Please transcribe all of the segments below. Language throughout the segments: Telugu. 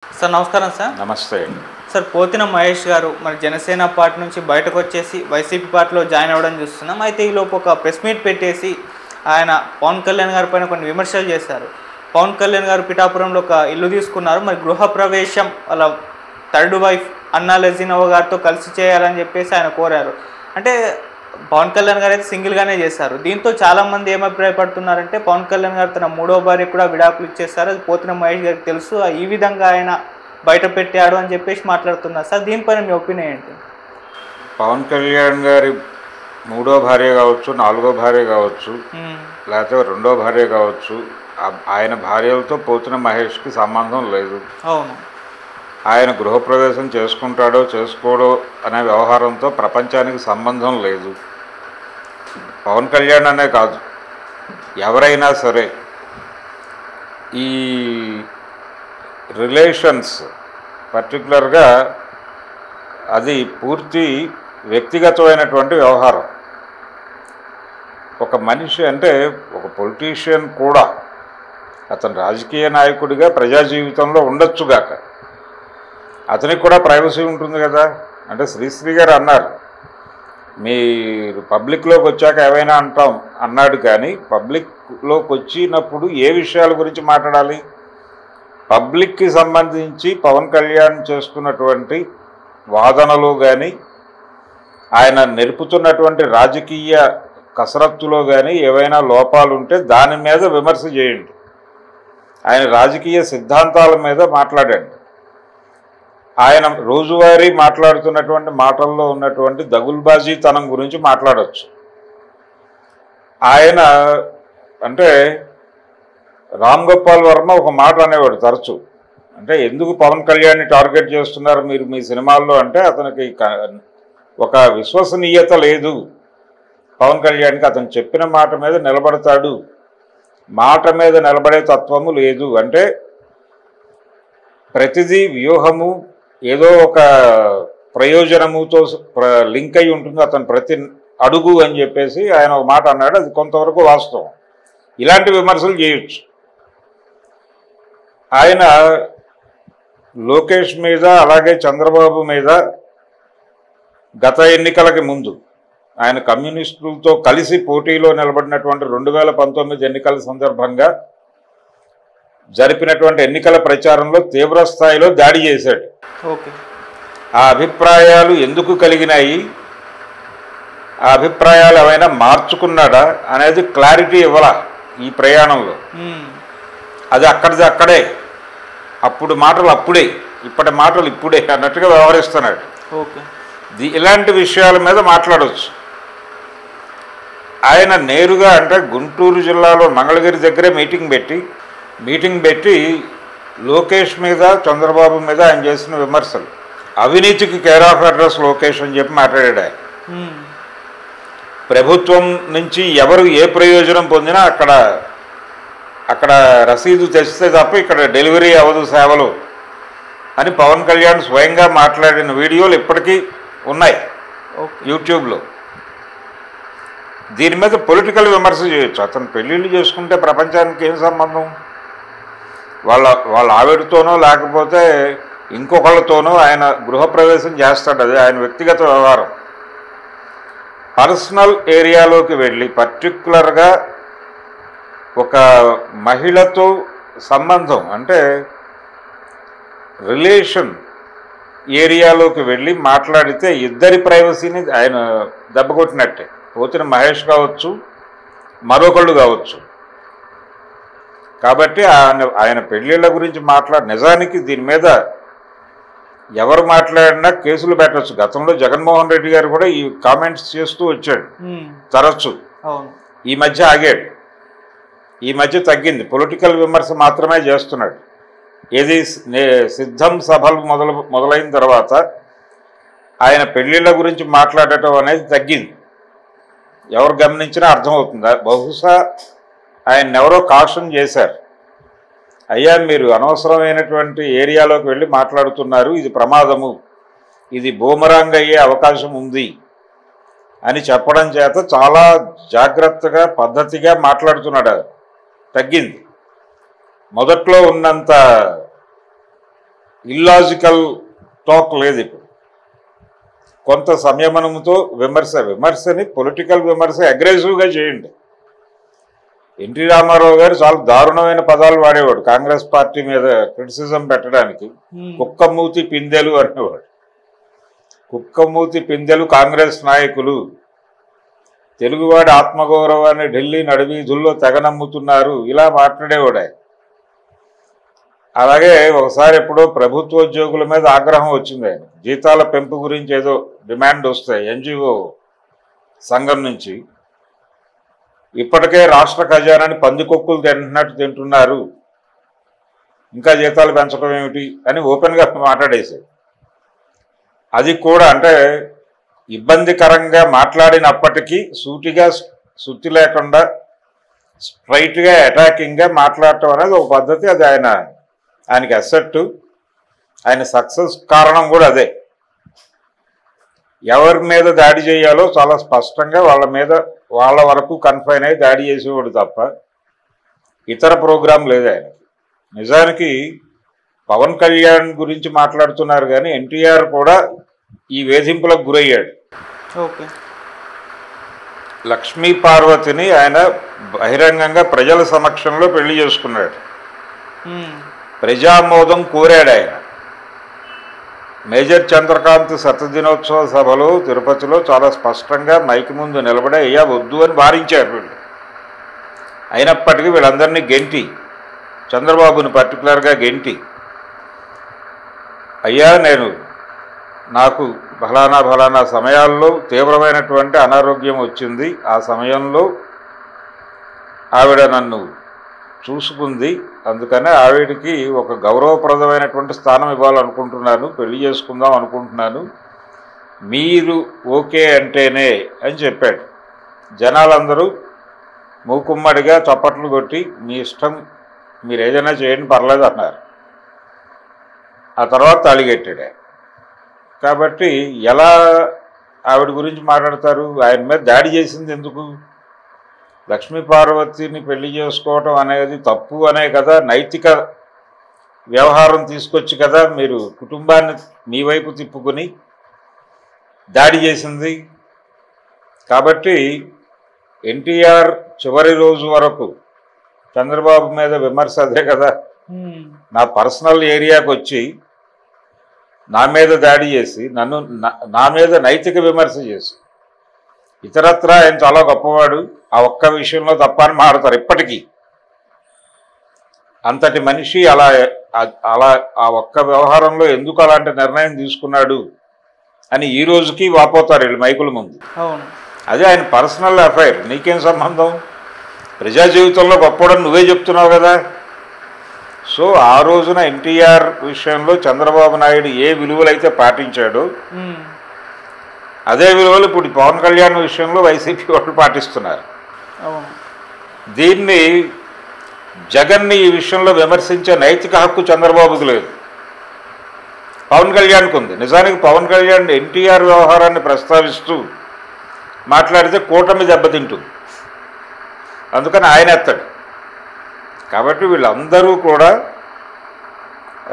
సార్ నమస్కారం సార్. నమస్తే. సార్ పోతిన మహేష్ గారు మరి జనసేన పార్టీ నుంచి బయటకు వచ్చేసి వైసీపీ పార్టీలో జాయిన్ అవ్వడం చూస్తున్నాం. అయితే ఈలోపు ఒక ప్రెస్ మీట్ పెట్టేసి ఆయన పవన్ కళ్యాణ్ గారి పైన కొన్ని విమర్శలు చేశారు. పవన్ కళ్యాణ్ గారు పిఠాపురంలో ఒక ఇల్లు తీసుకున్నారు, మరి గృహప్రవేశం వాళ్ళ థర్డ్ వైఫ్ అన్నా లెజినోవా గారితో కలిసి చేయాలని చెప్పేసి ఆయన కోరారు. అంటే పవన్ కళ్యాణ్ గారు అయితే సింగిల్గానే చేశారు. దీంతో చాలామంది ఏం అభిప్రాయపడుతున్నారంటే పవన్ కళ్యాణ్ గారు తన మూడో భార్య కూడా విడాకులు ఇచ్చేస్తారు, అది పోతిన మహేష్ గారికి తెలుసు, ఈ విధంగా ఆయన బయట పెట్టాడు అని చెప్పేసి మాట్లాడుతున్నారు. సార్ దీనిపైన మీ ఒపీనియన్ ఏంటి? పవన్ కళ్యాణ్ గారి మూడో భార్య కావచ్చు, నాలుగో భార్య కావచ్చు, లేకపోతే రెండో భార్య కావచ్చు, ఆయన భార్యలతో పోతిన మహేష్కి సంబంధం లేదు. అవును, ఆయన గృహప్రవేశం చేసుకుంటాడో చేసుకోడో అనే వ్యవహారంతో ప్రపంచానికి సంబంధం లేదు. పవన్ కళ్యాణ్ అనే కాదు, ఎవరైనా సరే ఈ రిలేషన్స్ పర్టికులర్గా అది పూర్తి వ్యక్తిగతమైనటువంటి వ్యవహారం. ఒక మనిషి అంటే ఒక పొలిటీషియన్ కూడా అతను రాజకీయ నాయకుడిగా ప్రజా జీవితంలో ఉండొచ్చుగాక, అతనికి కూడా ప్రైవసీ ఉంటుంది కదా. అంటే శ్రీశ్రీ గారు అన్నారు, మీరు పబ్లిక్లోకి వచ్చాక ఏమైనా అంటాం అన్నాడు, కానీ పబ్లిక్లోకి వచ్చినప్పుడు ఏ విషయాల గురించి మాట్లాడాలి? పబ్లిక్కి సంబంధించి పవన్ కళ్యాణ్ చేస్తున్నటువంటి వాదనలు కానీ, ఆయన నెరుపుతున్నటువంటి రాజకీయ కసరత్తులో కానీ ఏవైనా లోపాలు ఉంటే దాని మీద విమర్శ చేయండి. ఆయన రాజకీయ సిద్ధాంతాల మీద మాట్లాడండి. ఆయన రోజువారీ మాట్లాడుతున్నటువంటి మాటల్లో ఉన్నటువంటి దగుల్బాజీతనం గురించి మాట్లాడవచ్చు. ఆయన అంటే రామ్ గోపాల్ వర్మ ఒక మాట అనేవాడు తరచు, అంటే ఎందుకు పవన్ కళ్యాణ్ని టార్గెట్ చేస్తున్నారు మీరు మీ సినిమాల్లో అంటే, అతనికి ఒక విశ్వసనీయత లేదు పవన్ కళ్యాణ్కి, అతను చెప్పిన మాట మీద నిలబడతాడు, మాట మీద నిలబడే తత్వము లేదు. అంటే ప్రతిదీ వ్యూహము ఏదో ఒక ప్రయోజనముతో లింక్ అయి ఉంటుంది అతను ప్రతి అడుగు అని చెప్పేసి ఆయన ఒక మాట అన్నాడు, అది కొంతవరకు వాస్తవం. ఇలాంటి విమర్శలు చేయొచ్చు. ఆయన లోకేష్ మీద అలాగే చంద్రబాబు మీద గత ఎన్నికలకి ముందు ఆయన కమ్యూనిస్టులతో కలిసి పోటీలో నిలబడినటువంటి 2019 ఎన్నికల సందర్భంగా జరిపినటువంటి ఎన్నికల ప్రచారంలో తీవ్ర స్థాయిలో దాడి చేశాడు. ఆ అభిప్రాయాలు ఎందుకు కలిగినాయి, ఆ అభిప్రాయాలు ఏమైనా మార్చుకున్నాడా అనేది క్లారిటీ ఇవ్వాల ఈ ప్రయాణంలో. అది అక్కడిది అక్కడే, అప్పుడు మాటలు అప్పుడే, ఇప్పటి మాటలు ఇప్పుడే అన్నట్టుగా వ్యవహరిస్తున్నాడు. ఇలాంటి విషయాల మీద మాట్లాడవచ్చు. ఆయన నేరుగా అంటే గుంటూరు జిల్లాలో మంగళగిరి దగ్గరే మీటింగ్ పెట్టి లోకేష్ మీద చంద్రబాబు మీద ఆయన చేసిన విమర్శలు, అవినీతికి కేర్ ఆఫ్ అడ్రస్ లోకేష్ అని చెప్పి మాట్లాడాడు. ఆయన ప్రభుత్వం నుంచి ఎవరు ఏ ప్రయోజనం పొందినా అక్కడ రసీదు తెస్తే తప్ప ఇక్కడ డెలివరీ అవ్వదు సేవలు అని పవన్ కళ్యాణ్ స్వయంగా మాట్లాడిన వీడియోలు ఇప్పటికీ ఉన్నాయి యూట్యూబ్లో. దీని మీద పొలిటికల్ విమర్శ చేయొచ్చు. అతను పెళ్ళిళ్ళు చేసుకుంటే ప్రపంచానికి ఏం సంబంధం? వాళ్ళ ఆవిడతోనో లేకపోతే ఇంకొకళ్ళతోనో ఆయన గృహప్రవేశం చేస్తాడు, అది ఆయన వ్యక్తిగత వ్యవహారం. పర్సనల్ ఏరియాలోకి వెళ్ళి పర్టికులర్గా ఒక మహిళతో సంబంధం అంటే రిలేషన్ ఏరియాలోకి వెళ్ళి మాట్లాడితే ఇద్దరి ప్రైవసీని ఆయన దెబ్బకొట్టినట్టే. పోతిన మహేష్ కావచ్చు, మరొకళ్ళు కావచ్చు. కాబట్టి ఆయన పెళ్ళిళ్ళ గురించి నిజానికి దీని మీద ఎవరు మాట్లాడినా కేసులు పెట్టవచ్చు. గతంలో జగన్మోహన్ రెడ్డి గారు కూడా ఈ కామెంట్స్ చేస్తూ వచ్చాడు తరచు. ఈ మధ్య ఆగాడు, ఈ మధ్య తగ్గింది, పొలిటికల్ విమర్శ మాత్రమే చేస్తున్నాడు. ఏది సిద్ధం సభలు మొదలైన తర్వాత ఆయన పెళ్ళిళ్ళ గురించి మాట్లాడటం అనేది తగ్గింది. ఎవరు గమనించినా అర్థమవుతుందా? బహుశా ఆయన ఎవరో కాషన్ చేశారు, అయ్యా మీరు అనవసరమైనటువంటి ఏరియాలోకి వెళ్ళి మాట్లాడుతున్నారు, ఇది ప్రమాదము, ఇది బూమరాంగ్ అయ్యే అవకాశం ఉంది అని చెప్పడం చేత చాలా జాగ్రత్తగా పద్ధతిగా మాట్లాడుతున్నాడు. తగ్గింది. మొదట్లో ఉన్నంత ఇల్లాజికల్ టాక్ లేదు. ఇప్పుడు కొంత సంయమనంతో విమర్శని పొలిటికల్ విమర్శ అగ్రెసివ్గా చేయండి. ఎన్టీ రామారావు గారు చాలా దారుణమైన పదాలు వాడేవాడు కాంగ్రెస్ పార్టీ మీద క్రిటిసిజం పెట్టడానికి. కుక్కమూతి పిందెలు అనేవాడు. కుక్కమూతి పిందెలు కాంగ్రెస్ నాయకులు, తెలుగువాడి ఆత్మగౌరవాన్ని ఢిల్లీ నడివీధుల్లో తెగనమ్ముతున్నారు, ఇలా మాట్లాడేవాడు ఆయన. అలాగే ఒకసారి ఎప్పుడో ప్రభుత్వోద్యోగుల మీద ఆగ్రహం వచ్చింది ఆయన. జీతాల పెంపు గురించి ఏదో డిమాండ్ వస్తాయి ఎన్జిఓ సంఘం నుంచి. ఇప్పటికే రాష్ట్ర ఖజానాన్ని పందికొక్కులు తింటున్నారు, ఇంకా జీతాలు పెంచడం ఏమిటి అని ఓపెన్గా మాట్లాడేశారు. అది కూడా అంటే ఇబ్బందికరంగా మాట్లాడినప్పటికీ సూటిగా శుద్ధి లేకుండా స్ట్రైట్గా అటాకింగ్గా మాట్లాడటం అనేది ఒక పద్ధతి. అది ఆయనకి అసెట్, ఆయన సక్సెస్ కారణం కూడా అదే. ఎవరి మీద దాడి చేయాలో చాలా స్పష్టంగా వాళ్ళ వరకు కన్ఫైన్ అయ్యి దాడి చేసేవాడు తప్ప ఇతర ప్రోగ్రాం లేదు ఆయనకి. నిజానికి పవన్ కళ్యాణ్ గురించి మాట్లాడుతున్నారు కానీ ఎన్టీఆర్ కూడా ఈ వేధింపులకు గురయ్యాడు. లక్ష్మీ పార్వతిని ఆయన బహిరంగంగా ప్రజల సమక్షంలో పెళ్లి చేసుకున్నాడు. ప్రజామోదం కోరాడు ఆయన. మేజర్ చంద్రకాంత్ శతదినోత్సవ సభలో తిరుపతిలో చాలా స్పష్టంగా మైకి ముందు నిలబడి అయ్యా వద్దు అని వారించారు వీళ్ళు. అయినప్పటికీ వీళ్ళందరినీ గెంటి, చంద్రబాబుని పర్టికులర్గా గెంటి, అయ్యా నాకు ఫలానా సమయాల్లో తీవ్రమైనటువంటి అనారోగ్యం వచ్చింది, ఆ సమయంలో ఆవిడ నన్ను చూసుకుంది, అందుకనే ఆవిడికి ఒక గౌరవప్రదమైనటువంటి స్థానం ఇవ్వాలనుకుంటున్నాను, పెళ్లి చేసుకుందాం అనుకుంటున్నాను, మీరు ఓకే అంటేనే అని చెప్పాడు. జనాలందరూ మూకుమ్మడిగా చప్పట్లు కొట్టి మీ ఇష్టం, మీరు ఏదైనా చేయండి పర్లేదు అన్నారు. ఆ తర్వాత తాళిగట్టాడు. కాబట్టి ఎలా ఆవిడ గురించి మాట్లాడతారు? ఆయన మీద దాడి చేసింది ఎందుకు? లక్ష్మీ పార్వతిని పెళ్లి చేసుకోవటం అనేది తప్పు అనే కదా నైతిక వ్యవహారం తీసుకొచ్చి కదా మీరు కుటుంబాన్ని మీ వైపు తిప్పుకొని దాడి చేసింది. కాబట్టి ఎన్టీఆర్ చివరి రోజు వరకు చంద్రబాబు మీద విమర్శ అదే కదా. నా పర్సనల్ ఏరియాకి వచ్చి నా మీద దాడి చేసి నా మీద నైతిక విమర్శ చేసి ఇతరత్రా ఆయన చాలా గొప్పవాడు, ఆ ఒక్క విషయంలో తప్ప అని మాడతారు ఇప్పటికీ. అంతటి మనిషి అలా ఆ ఒక్క వ్యవహారంలో ఎందుకు అలాంటి నిర్ణయం తీసుకున్నాడు అని ఈ రోజుకి వాపోతారు వీళ్ళు మైకుల ముందు. అదే ఆయన పర్సనల్ అఫైర్, నీకేం సంబంధం? ప్రజా జీవితంలో గొప్పవాడని నువ్వే చెప్తున్నావు కదా. సో ఆ రోజున ఎన్టీఆర్ విషయంలో చంద్రబాబు నాయుడు ఏ విలువలైతే పాటించాడో అదే విలువలు ఇప్పుడు పవన్ కళ్యాణ్ విషయంలో వైసీపీ వాళ్ళు పాటిస్తున్నారు. దీన్ని జగన్ని ఈ విషయంలో విమర్శించే నైతిక హక్కు చంద్రబాబుకు లేదు, పవన్ కళ్యాణ్కు ఉంది. నిజానికి పవన్ కళ్యాణ్ ఎన్టీఆర్ వ్యవహారాన్ని ప్రస్తావిస్తూ మాట్లాడితే కూటమి దెబ్బతింటుంది, అందుకని ఆయన ఎత్తాడు. కాబట్టి వీళ్ళందరూ కూడా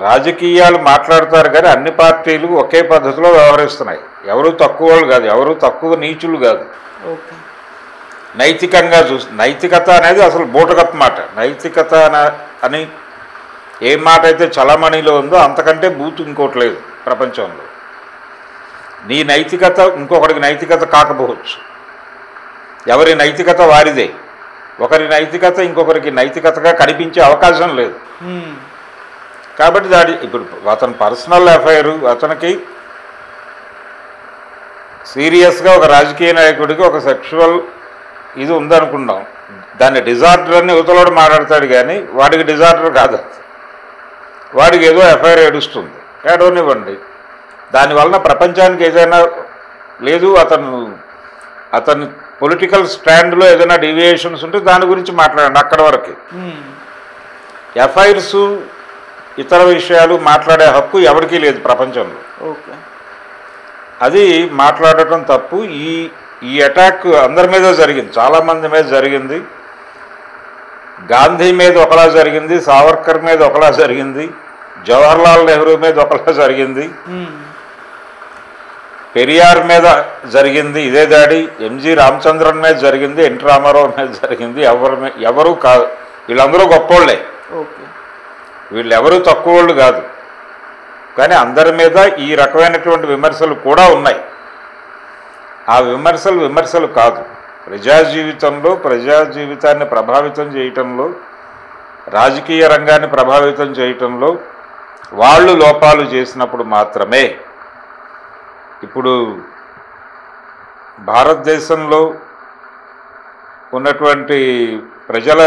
రాజకీయాలు మాట్లాడతారు కానీ అన్ని పార్టీలు ఒకే పద్ధతిలో వ్యవహరిస్తున్నాయి. ఎవరు తక్కువ వాళ్ళు కాదు, ఎవరు తక్కువ నీచులు కాదు. నైతికంగా నైతికత అనేది అసలు బూటకప్ మాట. నైతికత అని ఏ మాట అయితే చలమణిలో ఉందో అంతకంటే బూతు ఇంకోటి లేదు ప్రపంచంలో. నీ నైతికత ఇంకొకరికి నైతికత కాకపోవచ్చు, ఎవరి నైతికత వారిదే. ఒకరి నైతికత ఇంకొకరికి నైతికతగా కనిపించే అవకాశం లేదు. కాబట్టి ఇప్పుడు అతని పర్సనల్ అఫైరు, అతనికి సీరియస్గా ఒక రాజకీయ నాయకుడికి ఒక సెక్షువల్ ఇది ఉందనుకున్నాం, దాన్ని డిజార్డర్ అని యువతలోడు మాట్లాడతాడు కానీ వాడికి డిజార్డర్ కాదు, వాడికి ఏదో ఎఫ్ఐఆర్ ఏడుస్తుంది, ఏడవనివ్వండి. దానివలన ప్రపంచానికి ఏదైనా లేదు, అతని పొలిటికల్ స్టాండ్లో ఏదైనా డీవియేషన్స్ ఉంటే దాని గురించి మాట్లాడండి, అక్కడ వరకు. ఎఫ్ఐఆర్స్ ఇతర విషయాలు మాట్లాడే హక్కు ఎవరికీ లేదు ప్రపంచంలో. అది మాట్లాడటం తప్పు. ఈ అటాక్ అందరి మీద జరిగింది, చాలామంది మీద జరిగింది. గాంధీ మీద ఒకలా జరిగింది, సావర్కర్ మీద ఒకలా జరిగింది, జవహర్లాల్ నెహ్రూ మీద ఒకలా జరిగింది, పెరియార్ మీద జరిగింది ఇదే దాడి, ఎంజి రామచంద్రన్ మీద జరిగింది, ఎన్టీ రామారావు మీద జరిగింది. ఎవరు కాదు, వీళ్ళందరూ గొప్పోళ్లే, వీళ్ళెవరూ తక్కువ వాళ్ళు కాదు. కానీ అందరి మీద ఈ రకమైనటువంటి విమర్శలు కూడా ఉన్నాయి. ఆ విమర్శలు కాదు, ప్రజా జీవితాన్ని ప్రభావితం చేయటంలో, రాజకీయ రంగాన్ని ప్రభావితం చేయటంలో వాళ్ళు లోపాలు చేసినప్పుడు మాత్రమే. ఇప్పుడు భారతదేశంలో ఉన్నటువంటి ప్రజల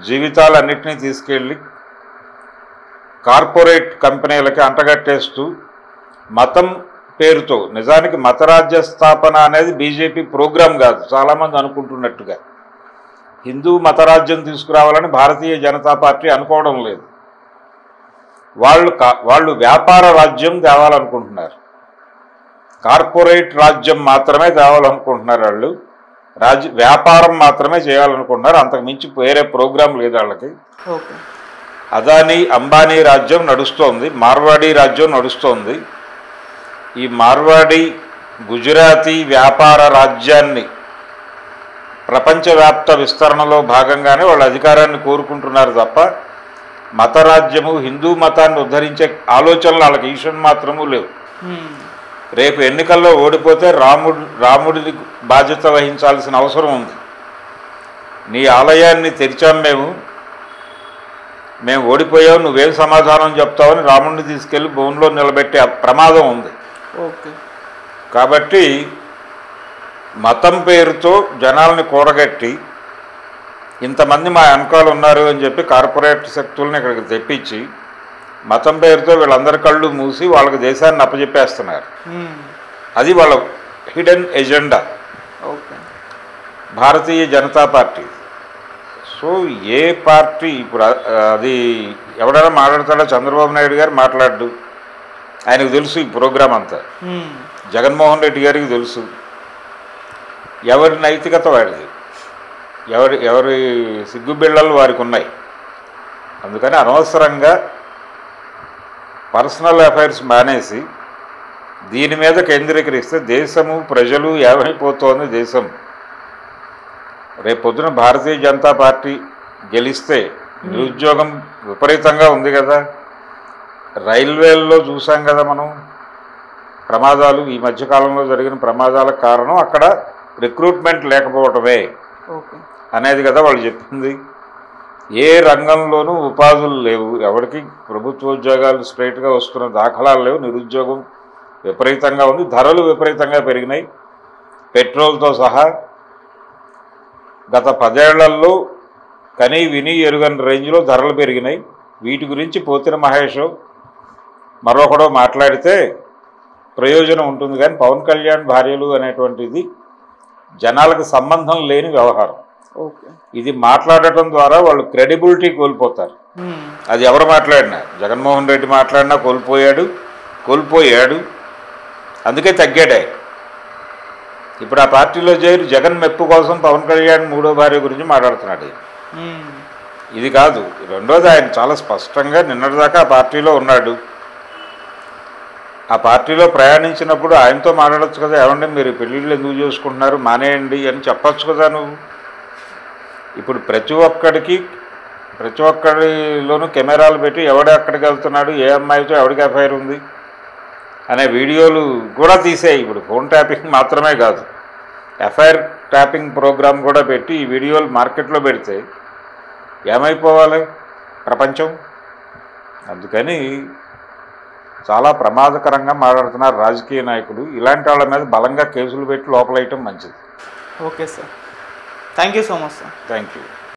జీవితాలన్నింటినీ తీసుకెళ్ళి కార్పొరేట్ కంపెనీలకి అంటగట్టేస్తూ మతం పేరుతో, నిజానికి మతరాజ్య స్థాపన అనేది బీజేపీ ప్రోగ్రాం కాదు, చాలామంది అనుకుంటున్నట్టుగా. హిందూ మతరాజ్యం తీసుకురావాలని భారతీయ జనతా పార్టీ అనుకోవడం లేదు. వాళ్ళు వ్యాపార రాజ్యం తేవాలనుకుంటున్నారు, కార్పొరేట్ రాజ్యం మాత్రమే తేవాలనుకుంటున్నారు. వాళ్ళు వ్యాపారం మాత్రమే చేయాలనుకుంటున్నారు, అంతకు మించి వేరే ప్రోగ్రాం లేదు వాళ్ళకి. అదానీ అంబానీ రాజ్యం నడుస్తోంది, మార్వాడీ రాజ్యం నడుస్తోంది. ఈ మార్వాడీ గుజరాతీ వ్యాపార రాజ్యాన్ని ప్రపంచవ్యాప్త విస్తరణలో భాగంగానే వాళ్ళు అధికారాన్ని కోరుకుంటున్నారు తప్ప మతరాజ్యము, హిందూ మతాన్ని ఉద్ధరించే ఆలోచనలు వాళ్ళకి ఈషన్ మాత్రము లేవు. రేపు ఎన్నికల్లో ఓడిపోతే రాముడిని బాధ్యత వహించాల్సిన అవసరం ఉంది. నీ ఆలయాన్ని తెరిచాం, మేము ఓడిపోయావు, నువ్వేం సమాధానం చెప్తావని రాముడిని తీసుకెళ్ళి భూమిలో నిలబెట్టే ప్రమాదం ఉంది. కాబట్టి మతం పేరుతో జనాల్ని కూడగట్టి ఇంతమంది మా వెనకాల ఉన్నారు అని చెప్పి కార్పొరేట్ శక్తుల్ని ఇక్కడికి తెప్పించి మతం పేరుతో వీళ్ళందరి కళ్ళు మూసి వాళ్ళకి దేశాన్ని అప్పచెప్పేస్తున్నారు. అది వాళ్ళ hidden agenda Bharatiya Janata party. So ఏ పార్టీ ఇప్పుడు అది ఎవడైనా మాట్లాడతాడో, చంద్రబాబు నాయుడు గారు మాట్లాడు, ఆయనకు తెలుసు ఈ ప్రోగ్రాం అంతా. జగన్మోహన్ రెడ్డి గారికి తెలుసు ఎవరి నైతికత వాడిది, ఎవరి సిగ్గుబిళ్ళలు వారికి ఉన్నాయి. అందుకని అనవసరంగా పర్సనల్ అఫైర్స్ మానేసి దీని మీద కేంద్రీకరిస్తే దేశము, ప్రజలు ఏమైపోతోంది. దేశం రేపొద్దున భారతీయ జనతా పార్టీ గెలిస్తే నిరుద్యోగం విపరీతంగా ఉంది కదా. రైల్వేల్లో చూసాం కదా మనం ప్రమాదాలు, ఈ మధ్యకాలంలో జరిగిన ప్రమాదాలకు కారణం అక్కడ రిక్రూట్మెంట్ లేకపోవటమే అనేది కదా వాళ్ళు చెప్పింది. ఏ రంగంలోనూ ఉపాధులు లేవు, ఎవరికి ప్రభుత్వ ఉద్యోగాలు స్ట్రైట్గా వస్తున్న దాఖలాలు లేవు. నిరుద్యోగం విపరీతంగా ఉంది, ధరలు విపరీతంగా పెరిగినాయి, పెట్రోల్తో సహా. గత 10 ఏళ్లలో కనీ విని ఎరుగని రేంజ్లో ధరలు పెరిగినాయి. వీటి గురించి పోతిన మహేష్ మరొకడో మాట్లాడితే ప్రయోజనం ఉంటుంది. కానీ పవన్ కళ్యాణ్ భార్యలు అనేటువంటిది జనాలకు సంబంధం లేని వ్యవహారం. ఇది మాట్లాడటం ద్వారా వాళ్ళు క్రెడిబిలిటీ కోల్పోతారు. అది ఎవరు మాట్లాడినా, జగన్మోహన్ రెడ్డి మాట్లాడినా కోల్పోయాడు, అందుకే తగ్గాడు. ఇప్పుడు ఆ పార్టీలో చేరి జగన్ మెప్పు కోసం పవన్ కళ్యాణ్ 3వ భార్య గురించి మాట్లాడుతున్నాడు. ఇది కాదు. రెండోది, ఆయన చాలా స్పష్టంగా నిన్నటిదాకా ఆ పార్టీలో ఉన్నాడు. ఆ పార్టీలో ప్రయాణించినప్పుడు ఆయనతో మాట్లాడచ్చు కదా, ఏమంటే మీరు పెళ్ళిళ్ళు ఎందుకు చేసుకుంటున్నారు, మానేయండి అని చెప్పచ్చు కదా నువ్వు. ఇప్పుడు ప్రతి ఒక్కడిలోనూ కెమెరాలు పెట్టి ఎవడు ఎక్కడికి వెళ్తున్నాడు, ఏ అమ్మాయితో ఎవడికి అఫైర్ ఉంది అనే వీడియోలు కూడా తీసేయి. ఇప్పుడు ఫోన్ ట్యాపింగ్ మాత్రమే కాదు, ఎఫ్ఐఆర్ ట్యాపింగ్ ప్రోగ్రాం కూడా పెట్టి ఈ వీడియోలు మార్కెట్లో పెడితే ఏమైపోవాలి ప్రపంచం. అందుకని చాలా ప్రమాదకరంగా మాట్లాడుతున్నారు రాజకీయ నాయకులు. ఇలాంటి వాళ్ళ మీద బలంగా కేసులు పెట్టి లోపలేయటం మంచిది. Okay sir, thank you so much sir. Thank you.